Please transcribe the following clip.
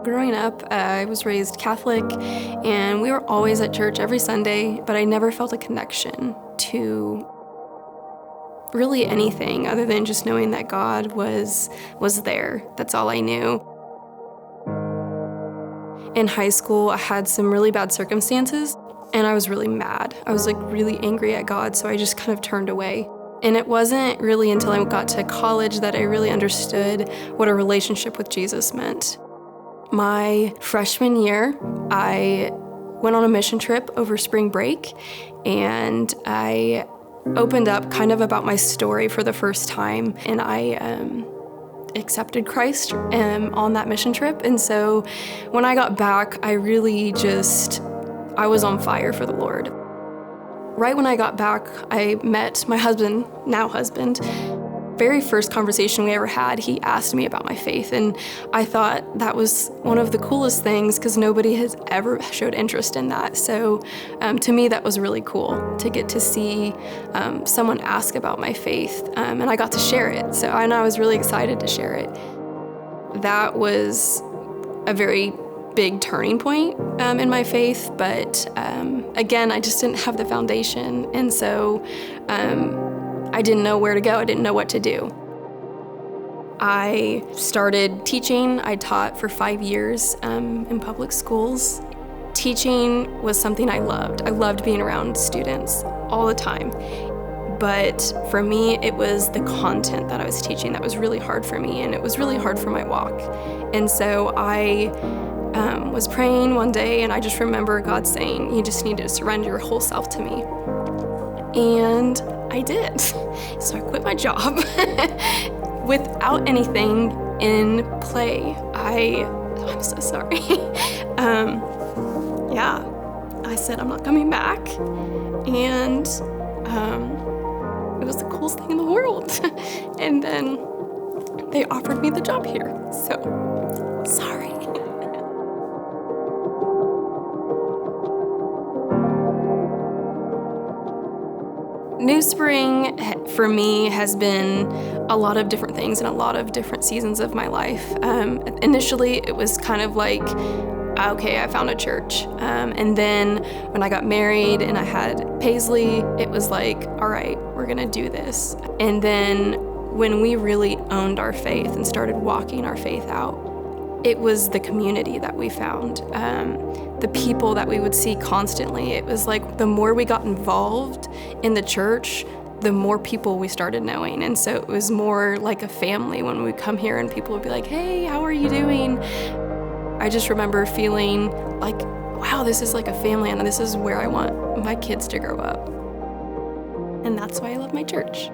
Growing up, I was raised Catholic, and we were always at church every Sunday, but I never felt a connection to really anything other than just knowing that God was there. That's all I knew. In high school, I had some really bad circumstances, and I was really mad. I was really angry at God, so I just kind of turned away. And it wasn't really until I got to college that I really understood what a relationship with Jesus meant. My freshman year, I went on a mission trip over spring break, and I opened up kind of about my story for the first time, and I accepted Christ on that mission trip. And so when I got back, I was on fire for the Lord. Right when I got back, I met my husband, now husband. Very first conversation we ever had, he asked me about my faith, and I thought that was one of the coolest things because nobody has ever showed interest in that. So to me, that was really cool to get to see someone ask about my faith, and I got to share it. And I was really excited to share it. That was a very big turning point in my faith, but again, I just didn't have the foundation, and so I didn't know where to go. I didn't know what to do. I started teaching. I taught for 5 years in public schools. Teaching was something I loved. I loved being around students all the time. But for me, it was the content that I was teaching that was really hard for me, and it was really hard for my walk. And so I was praying one day, and I just remember God saying, "You just need to surrender your whole self to me." And I did. So I quit my job without anything in play. I'm so sorry. I said I'm not coming back, and it was the coolest thing in the world. And then they offered me the job here. So sorry. New Spring, for me, has been a lot of different things in a lot of different seasons of my life. Initially, it was kind of like, okay, I found a church. And then when I got married and I had Paisley, it was like, all right, we're gonna do this. And then when we really owned our faith and started walking our faith out, it was the community that we found, the people that we would see constantly. It was like the more we got involved in the church, the more people we started knowing. And so it was more like a family when we come here and people would be like, "Hey, how are you doing?" I just remember feeling like, wow, this is like a family, and this is where I want my kids to grow up. And that's why I love my church.